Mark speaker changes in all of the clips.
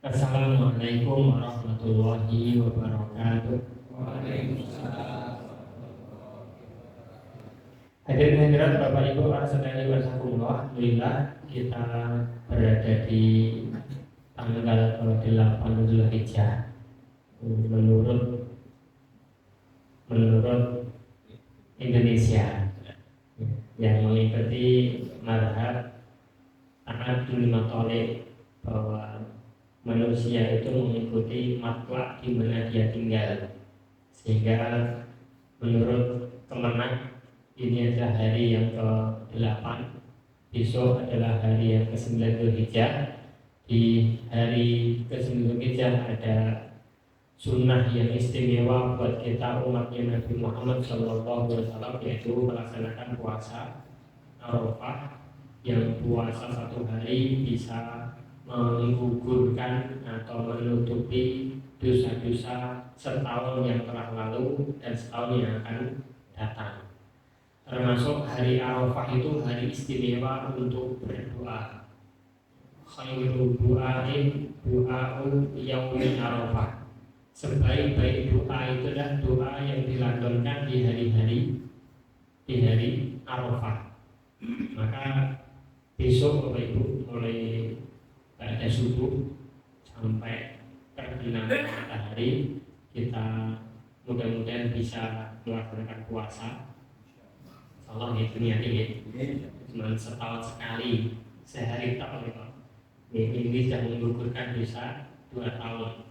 Speaker 1: Assalamualaikum warahmatullahi wabarakatuh.
Speaker 2: Waalaikumsalam.
Speaker 1: Hadirin hadirat Bapak Ibu sekalian wasakumullah, alhamdulillah kita berada di tanggal 8 Zulhijjah menurut Indonesia yang mengikuti mazhab Abdul Muthalib bahwa manusia itu mengikuti matlak di mana dia tinggal, sehingga menurut Kemenak ini adalah hari yang ke-8, besok adalah hari yang ke-9 Zulhijjah. Di hari ke-9 Zulhijjah ada sunnah yang istimewa buat kita umatnya Nabi Muhammad SAW, yaitu melaksanakan puasa Arafah, yang puasa satu hari bisa menggugurkan atau menutupi dosa-dosa setahun yang telah lalu dan setahun yang akan datang. Termasuk hari Arafah itu hari istimewa untuk berdoa. Khairu du'ain du'a'u yaumil Arafah. Sebaik-baik doa itu adalah doa yang dilantunkan di hari Arafah. Maka besok Bapak Ibu mulai pada subuh sampai terbenam matahari kita mudah-mudahan bisa melaksanakan puasa. Allah itu niatnya cuma setahun sekali, sehari tak boleh Pak. Ini sudah menggugurkan dosa 2 tahun.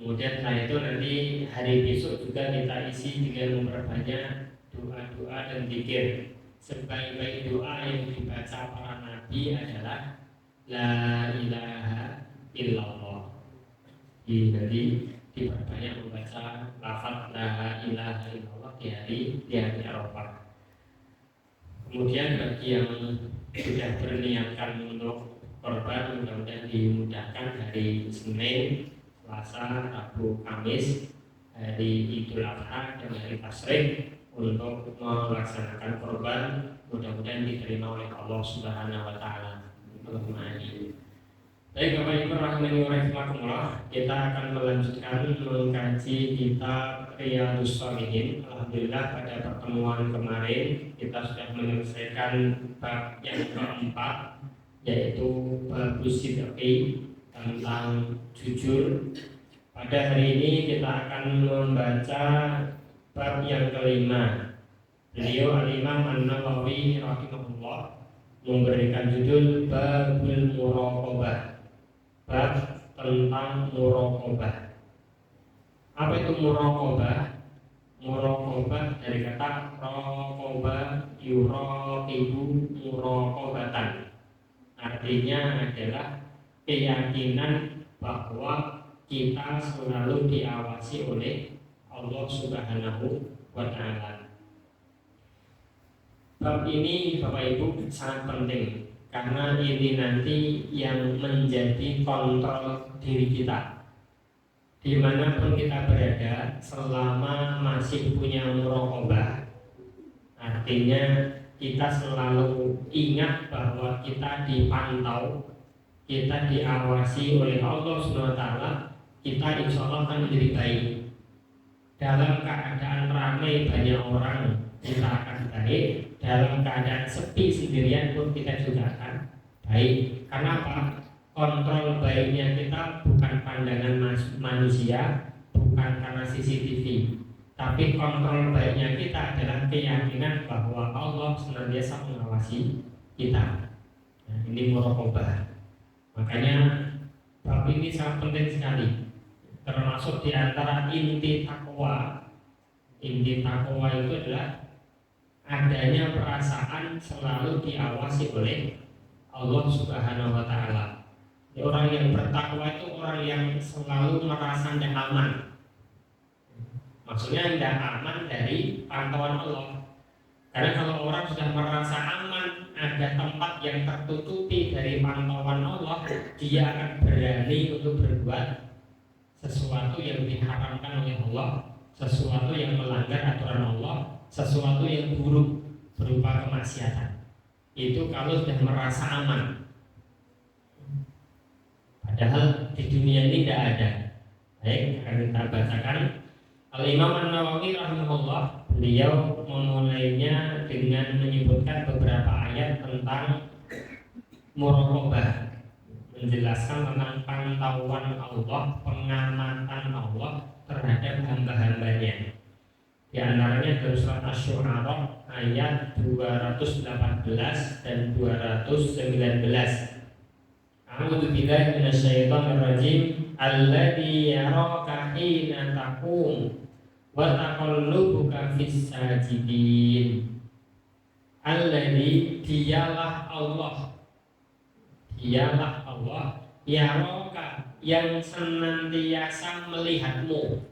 Speaker 1: Kemudian setelah itu nanti hari besok juga kita isi dengan memperbanyak doa-doa dan zikir. Sebaik-baik doa yang dibaca para nabi adalah La ilaha illallah. Jadi diperbanyak membaca lafaz La ilaha illallah di hari Arafah. Kemudian bagi yang sudah berniatkan untuk korban, mudah-mudahan dimudahkan hari Senin, Selasa, Rabu, Kamis, hari Idul Adha dan hari Tasyrik untuk melaksanakan korban, mudah-mudahan diterima oleh Allah Subhanahu wa taala. Baik Bapak Ibu rahimani wa rahimakumullah, kita akan melanjutkan mengkaji kitab Riyadhus Shalihin. Alhamdulillah pada pertemuan kemarin kita sudah menyelesaikan bab yang keempat, yaitu bab sidqi, tentang jujur. Pada hari ini kita akan membaca bab yang kelima. Beliau Al-Imam An-Nawawi rahimahullah memberikan judul Babul Muraqabah, bab tentang muraqabah. Apa itu muraqabah? Muraqabah dari kata raqabah yuraqibu muraqabatan. Artinya adalah keyakinan bahwa kita selalu diawasi oleh Allah Subhanahu wa taala. Bab ini Bapak Ibu sangat penting karena ini nanti yang menjadi kontrol diri kita. Dimanapun kita berada, selama masih punya muraqabah, artinya kita selalu ingat bahwa kita dipantau, kita diawasi oleh Allah SWT, kita insya Allah akan menjadi baik. Dalam keadaan ramai banyak orang, kita akan baik. Dalam keadaan sepi sendirian pun kita juga akan baik. Karena apa? Kontrol baiknya kita bukan pandangan manusia, bukan karena CCTV, tapi kontrol baiknya kita adalah keyakinan bahwa Allah senantiasa mengawasi kita. Nah, ini muraqabah. Makanya bab ini sangat penting sekali, termasuk di antara inti takwa. Inti takwa itu adalah adanya perasaan selalu diawasi oleh Allah Subhanahu wa taala. Orang yang bertakwa itu orang yang selalu merasa tidak aman. Maksudnya tidak aman dari pantauan Allah. Karena kalau orang sudah merasa aman, ada tempat yang tertutupi dari pantauan Allah, dia akan berani untuk berbuat sesuatu yang diharamkan oleh Allah, sesuatu yang melanggar aturan Allah, sesuatu yang buruk berupa kemaksiatan. Itu kalau sudah merasa aman. Padahal di dunia ini tidak ada. Baik, akan kita bacakan. Al-Imam An-Nawawi rahimahullah, beliau memulainya dengan menyebutkan beberapa ayat tentang muraqabah, menjelaskan tentang pantauan Allah, pengamatan Allah terhadap hamba-hambanya. Di antaranya dalam surat Asy-Syu'ara ayat 218 dan 219. A'udzu billahi minasyaitonir rajim. Alladzi yaraka hina taqum wa taqallubuka fis sajidin. Alladzi dialah Allah. Dialah Allah yaraka yang senantiasa melihatmu.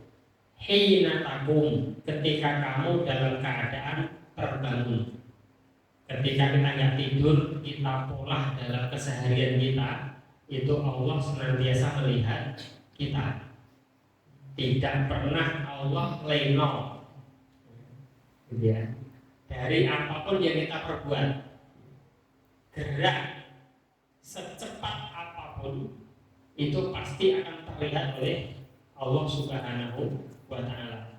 Speaker 1: Hina taqum ketika kamu dalam keadaan terbangun. Ketika kita nggak tidur, kita pola dalam keseharian kita, itu Allah senantiasa melihat kita. Tidak pernah Allah leno, gitu ya. Dari apapun yang kita perbuat, gerak secepat apapun, itu pasti akan terlihat oleh Allah Subhanahu wa Ta'ala.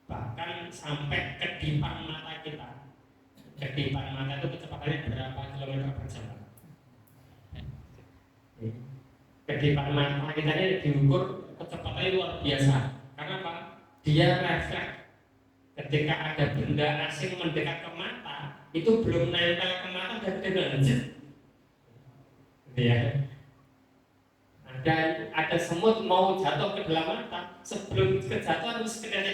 Speaker 1: Bahkan sampai kedipan mata kita. Kedipan mata itu kecepatannya berapa kilometer per jam? Kedipan mata kita ini diukur kecepatannya luar biasa. Karena apa? Dia refleks. Ketika ada benda asing mendekat ke mata, itu belum nempel ke mata dan dia lanjut. Ya. Ada semut mau jatuh ke dalam mata, sebelum kejatuhan harus sekedar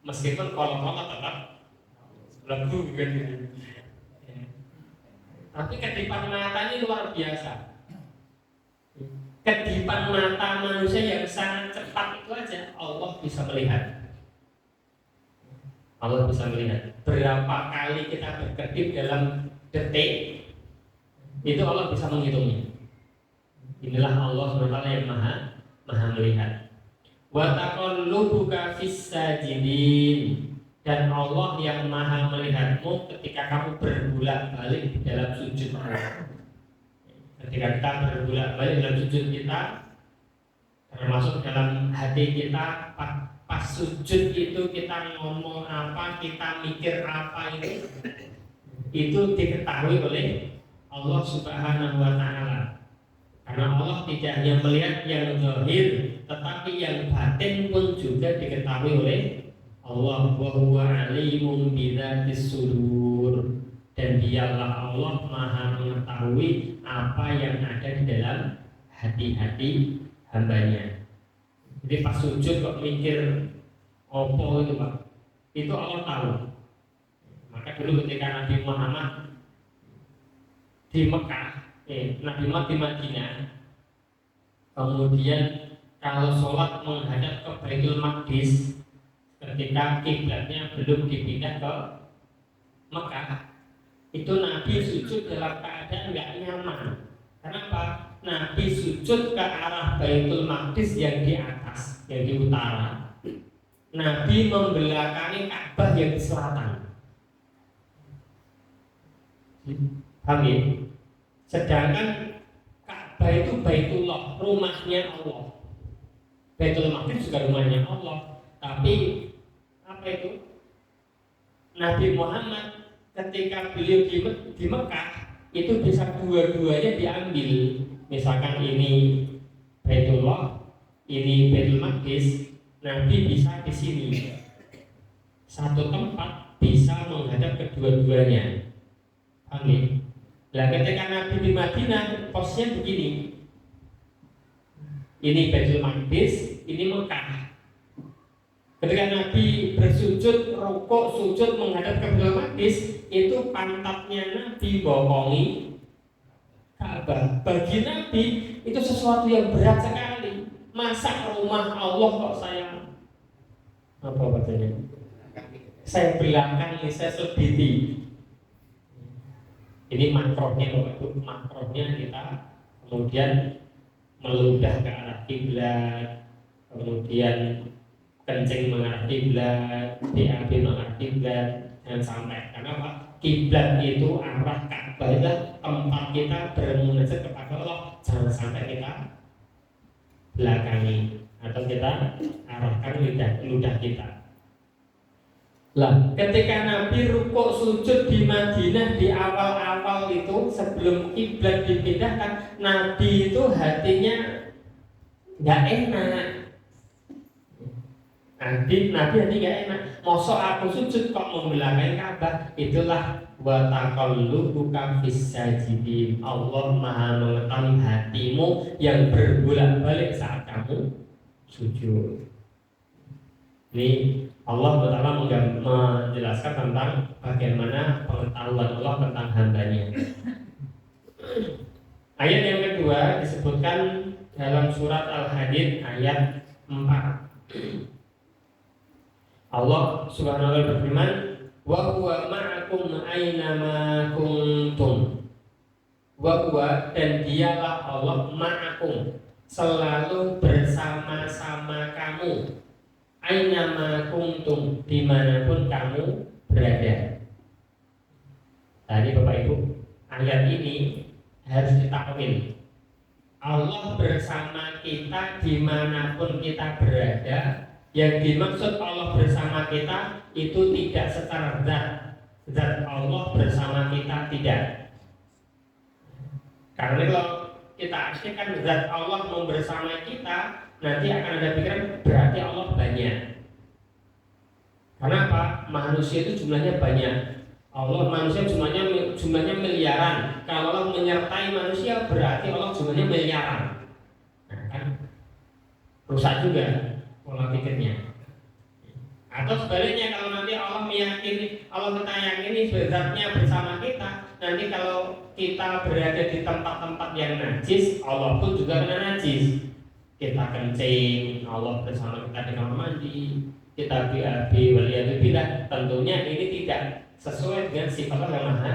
Speaker 1: meskipun kolong-kolong tetap lagu kan gitu. Tapi kedipan mata ini luar biasa. Kedipan mata manusia yang sangat cepat itu aja Allah bisa melihat. Allah bisa melihat berapa kali kita berkedip dalam detik, itu Allah bisa menghitungnya. Inilah Allah SWT yang maha melihat. Wa taqallubuka fis sajidin. Dan Allah yang maha melihatmu ketika kamu berbolak-balik di dalam sujud. Ketika kita berbolak-balik dalam sujud kita, termasuk dalam hati kita, pas sujud itu kita ngomong apa, kita mikir apa, itu diketahui oleh Allah Subhanahu wa Ta'ala. Karena Allah tidak hanya melihat yang zahir, tetapi yang batin pun juga diketahui oleh Allah. Wa huwa alimun bidzatis sudur. Dan dialah Allah maha mengetahui apa yang ada di dalam hati-hati hambanya. Jadi pas sujud kok mikir opo itu Pak, itu Allah tahu. Maka dulu ketika Nabi Muhammad di Mekah, Nabi Muhammad di Madinah, kemudian kalau sholat menghadap ke Baitul Maqdis, ketika kiblatnya belum dipindah ke Mekah, itu Nabi sujud dalam keadaan nggak nyaman. Kenapa? Nabi sujud ke arah Baitul Maqdis yang di atas, yang di utara. Nabi membelakangi Ka'bah yang di selatan. Paham ya? Sedangkan Ka'bah itu Baitullah, rumahnya Allah. Baitul Maqdis juga rumahnya Allah. Tapi apa itu? Nabi Muhammad ketika beliau di Mekah itu bisa dua-duanya diambil. Misalkan ini Baitullah, ini Baitul Maqdis, Nabi bisa di sini. Satu tempat bisa menghadap kedua-duanya. Paham ya? Nah, ketika Nabi di Madinah posnya begini. Ini Baitul Maqdis, ini Mekah. Ketika Nabi bersujud, rukuk, sujud menghadap ke Baitul Maqdis, itu pantatnya Nabi bohongi Ka'bah. Bagi Nabi itu sesuatu yang berat sekali. Masa rumah Allah kok saya apa bacanya? Saya belakang ini, saya sediti. Ini makrohnya, itu makrohnya kita kemudian meludah ke arah kiblat, kemudian kencing mengarah kiblat, BAB mengarah kiblat, jangan sampai. Karena apa? kiblat itu arah Ka'bah adalah tempat kita bermunajat kepada Allah. Jangan sampai kita belakangi atau kita arahkan ludah kita. Lah, ketika Nabi rukuk sujud di Madinah di awal-awal itu sebelum kiblat dipindahkan, Nabi itu hatinya nggak enak. Nabi hati nggak enak. Mosok aku sujud kok membelakangi Ka'bah. Itulah wa taqallubuka fis sajidin. Allah Maha mengetahui hatimu yang berbolak-balik saat kamu sujud. Ini Allah Ta'ala menjelaskan tentang bagaimana pengetahuan Allah tentang hambanya. Ayat yang kedua disebutkan dalam surat Al-Hadid ayat 4. Allah Subhanahu wa taala berfirman, "Wa huwa ma'akum aina ma kuntum." Wa huwa, dan dialah Allah, ma'akum, selalu bersama-sama kamu. Aina ma kuntum, dimanapun kamu berada. Tadi Bapak Ibu, ayat ini harus ditakwil. Allah bersama kita dimanapun kita berada. Yang dimaksud Allah bersama kita itu tidak secara zat Allah bersama kita, tidak. Karena kalau kita artikan zat Allah mau bersama kita, nanti akan ada pikiran berarti Allah banyak. Karena apa? Manusia itu jumlahnya banyak. Allah manusia jumlahnya miliaran. Kalau Allah menyertai manusia berarti Allah jumlahnya miliaran. Nah, kan rusak juga pola pikirnya. Atau sebaliknya, kalau nanti Allah meyakini, Allah kita yakini zatnya bersama kita, nanti kalau kita berada di tempat-tempat yang najis, Allah pun juga kena najis. Kita kencing, Allah bersama kita di kamar mandi, kita BAB waliyadzubillah. Tentunya ini tidak sesuai dengan sifat Allah yang maha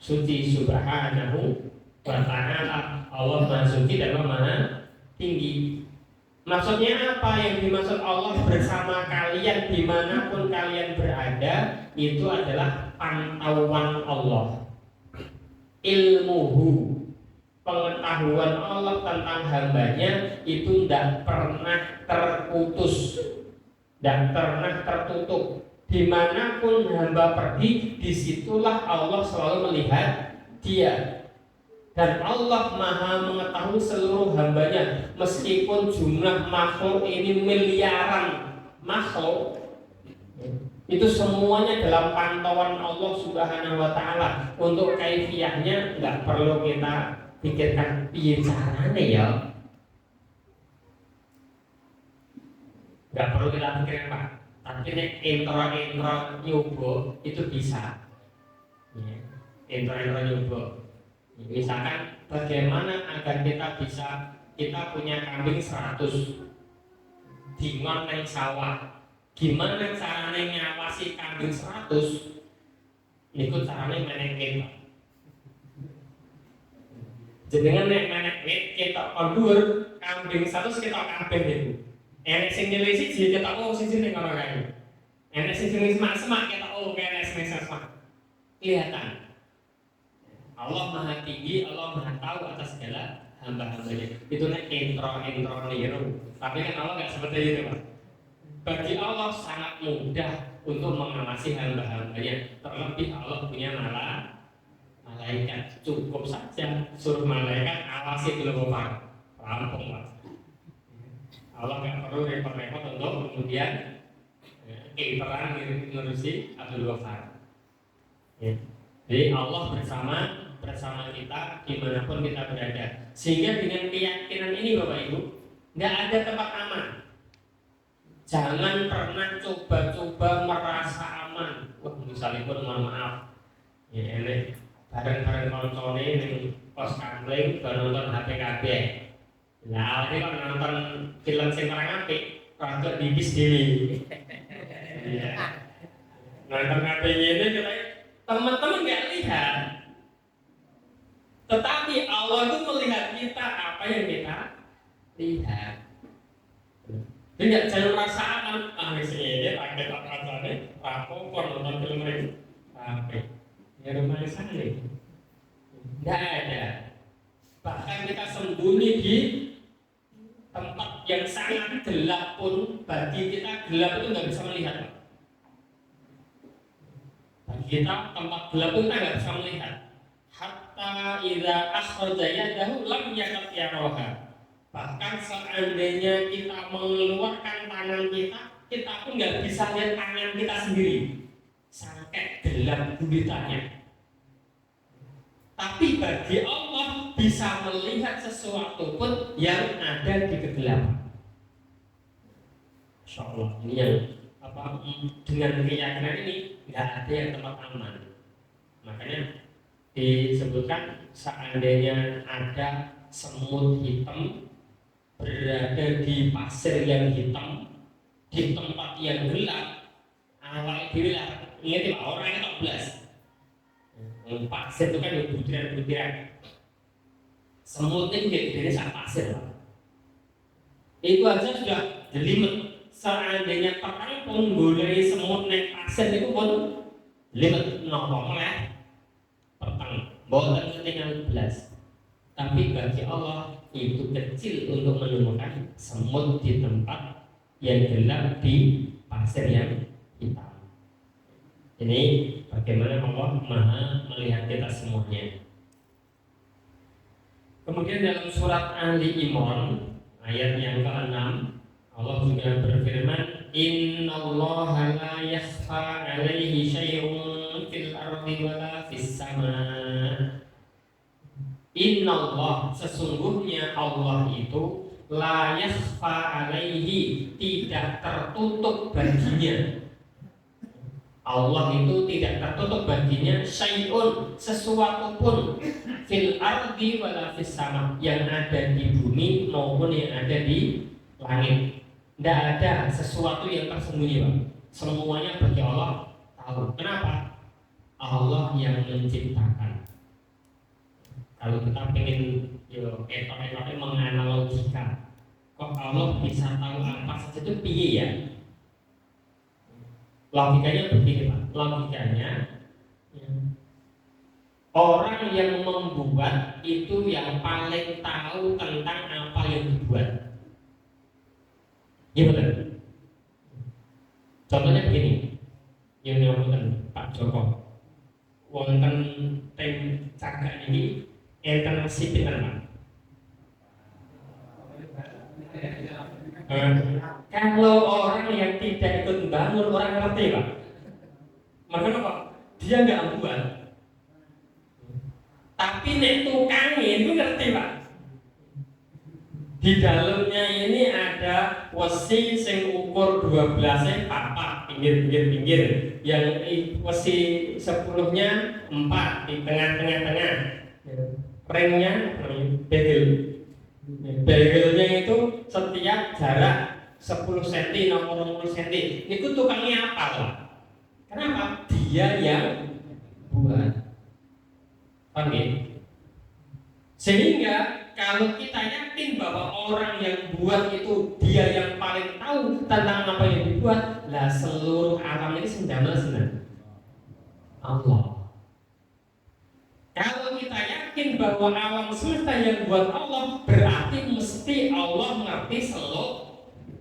Speaker 1: suci subhanahu wa ta'ala. Allah maha suci dan Allah maha tinggi. Maksudnya apa? Yang dimaksud Allah bersama kalian dimanapun kalian berada, itu adalah pantauan Allah, ilmuhu, pengetahuan Allah tentang hambanya itu tidak pernah terputus, tidak pernah tertutup. Dimanapun hamba pergi, disitulah Allah selalu melihat dia. Dan Allah Maha mengetahui seluruh hambanya. Meskipun jumlah makhluk ini miliaran makhluk, itu semuanya dalam pantauan Allah Subhanahu wa ta'ala. Untuk kaifiyahnya nggak perlu kita pikirkan piye carane ya. Nggak perlu kita pikirkan Pak. Tapi nek intro nyoba itu bisa. Intro nyoba. Misalkan bagaimana agar kita punya kambing 100 dingon neng sawah. Gimana caranya ngawasi kambing 100? Niku caranya menengit. Jenengan nek menengit kita kondur kambing 100 kita kabeh niku. Enek sing nyilih siji kita siji ning kono kae. Enek sing nyilih semak-semak kita kene sing semak. Kelihatan. Allah Maha Tinggi, Allah Maha Tahu atas segala hamba-hambanya. Itu nek intro niru. Tapi kan Allah nggak seperti itu, Pak. Bagi Allah sangat mudah untuk mengawasi hamba-hambanya. Terlebih Allah punya malaikat. Cukup saja suruh malaikat awasi dulu Pak. Rampung Pak. Allah nggak perlu repot-repot untuk kemudian perang ngurusi Abdul Ghafar. Jadi Allah bersama kita dimanapun kita berada. Sehingga dengan keyakinan ini Bapak Ibu, nggak ada tempat aman. Jangan pernah coba-coba merasa aman. Wah, misalnya pun mohon maaf, ya ini bareng-bareng koncone ning pos kamling nonton HPKB. Nah, ini kalau nonton film sing parang apik, rada dibis dewi. Iya. Nonton HP ini kita teman-teman nggak lihat. Tetapi Allah itu melihat kita apa yang kita lihat. Jadi jangan merasa aman. Di sini pakai apa-apa nih, rapor nonton film ini, Ya rumah sakit. Tidak ada. Bahkan kita sembunyi di tempat yang sangat gelap pun, bagi kita gelap itu nggak bisa melihat. Bagi kita tempat gelap itu kita nggak bisa melihat. Hatta idza akhraja yadahu lam yakad yaraha. Bahkan seandainya kita mengeluarkan tangan kita, kita pun nggak bisa lihat tangan kita sendiri. Sampai gelap gulitanya. Tapi bagi Allah bisa melihat sesuatu pun yang ada di kegelapan. Insya Allah ini yang dengan keyakinan ini nggak ada yang tempat aman. Makanya disebutkan seandainya ada semut hitam berada di pasir yang hitam di tempat yang gelap, awal diri lah ingat orangnya 14. Pasir itu kan butiran-butiran. Semut ini jadi saat pasir. Itu aja sudah jelimet. Seandainya perang pun golek semut naik pasir itu pun jelimet nopo oleh petang. Boten ketinggalan belas. Tapi bagi Allah itu kecil untuk menemukan semut di tempat yang gelap di pasir yang hitam. Ini bagaimana Allah Maha melihat kita semuanya. Kemudian dalam surat Ali Imran ayat yang ke-6 Allah juga berfirman, Innallaha la yakhfa 'alaihi syai'un fil ardi wala fis sama'. Innallah, sesungguhnya Allah itu la yakhfa 'alaihi, tidak tertutup baginya. Allah itu tidak tertutup baginya syai'un, sesuatu pun fil ardi wala fis sama, yang ada di bumi maupun yang ada di langit. Tidak ada sesuatu yang tersembunyi, Pak. Semuanya bagi Allah tahu. Kenapa? Allah yang menciptakan. Kalau kita pengen etok-etoknya menganalogika, kok Allah bisa tahu apa saja itu piye ya? Logikanya begini Pak, logikanya orang yang membuat itu yang paling tahu tentang apa yang dibuat. Iya betul. Contohnya begini, yang dilakukan Pak Joko, wonten tim cagak ini enten sipit Pak. Kalau orang yang tidak ikut bangun, orang ngerti Pak. Makanya Pak, dia nggak buat. Tapi nek tukangnya itu ngerti Pak. Di dalamnya ini ada wesi sing ukur 12-nya papat, pinggir. Yang wesi 10-nya 4 di tengah-tengah. Ringnya begel. Begelnya itu setiap jarak 10 cm, nomor 20 cm. Itu tukangnya apa lah? Kenapa? Dia yang buat. Paham ya? Sehingga kalau kita yakin bahwa orang yang buat itu dia yang paling tahu tentang apa yang dibuat, lah seluruh alam ini sendamel senang Allah. Kalau kita yakin bahwa alam semesta yang buat Allah, berarti mesti Allah mengerti seluk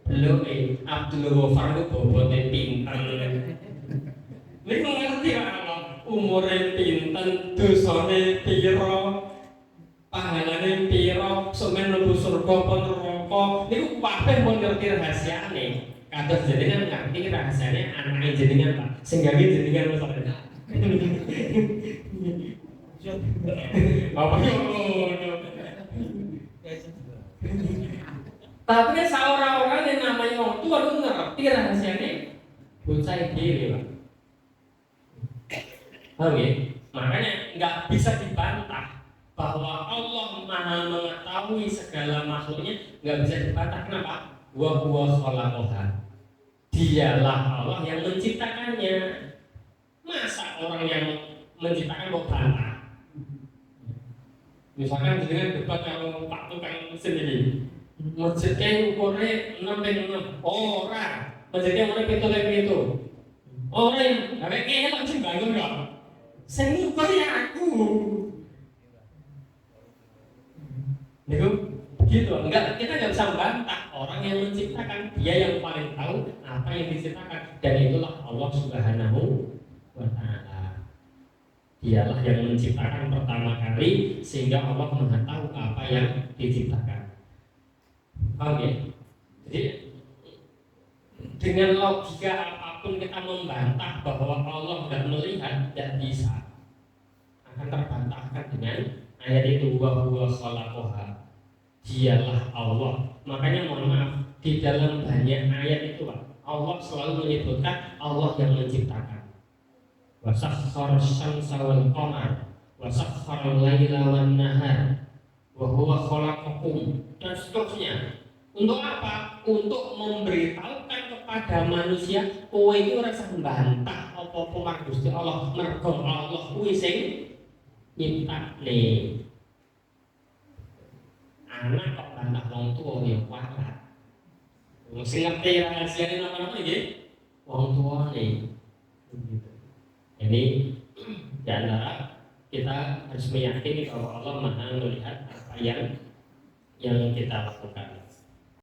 Speaker 1: belum Abdul Ghafar itu bobotnya pinter. Ini mengerti Allah, umurnya pinter, dosanya piro, pahalanya piro, semen lebu surga pun neraka. Ini kabeh pun ngerti rahasiane. Kados jenengan ngerti rahasiane anake jenengan Pak. Sing gawe jenengan masalahnya. Apa tapi seorang-orang yang namanya orang tua itu ngerti rahasianya bocah diri Pak. Paham ya? Makanya nggak bisa dibantah bahwa Allah Maha mengetahui segala makhluknya, nggak bisa dibantah. Kenapa? Wa huwa khalaqaha. Dialah Allah yang menciptakannya. Masa orang yang menciptakan mau bantah? Misalkan dengan debat kalau Pak Tukang sendiri, masjidnya ukurnya 6x6, orang masjidnya ukurnya 7x7, orang yang kayak langsung bangun nggak? Sing ngukur ya aku. Niku begitu. Enggak, kita nggak bisa membantah orang yang menciptakan, dia yang paling tahu apa yang diciptakan, dan itulah Allah Subhanahu wa Ta'ala. Dialah yang menciptakan pertama kali sehingga Allah mengetahui apa yang diciptakan. Oke. Jadi dengan logika apapun kita membantah bahwa Allah tidak melihat, tidak bisa. Akan terbantahkan dengan ayat itu, wa huwa khalaqaha. Dialah Allah. Makanya mohon maaf, di dalam banyak ayat itu Pak, Allah selalu menyebutkan Allah yang menciptakan. Wa sakhkhara asy-syamsa wal qamar wa sakhkhara al-laila wan nahar wa huwa khalaqakum, dan seterusnya. Untuk apa? Untuk memberitahukan kepada manusia kowe iki ora usah mbantah apa-apa marang Gusti Allah, mergo Allah kuwi sing nyiptakne. Anak kok bantah wong tuwa ya kuat. Wong sing ngerti rahasiane napa-napa nggih wong tuwane. Jadi di antara kita harus meyakini bahwa Allah Maha melihat apa yang kita lakukan.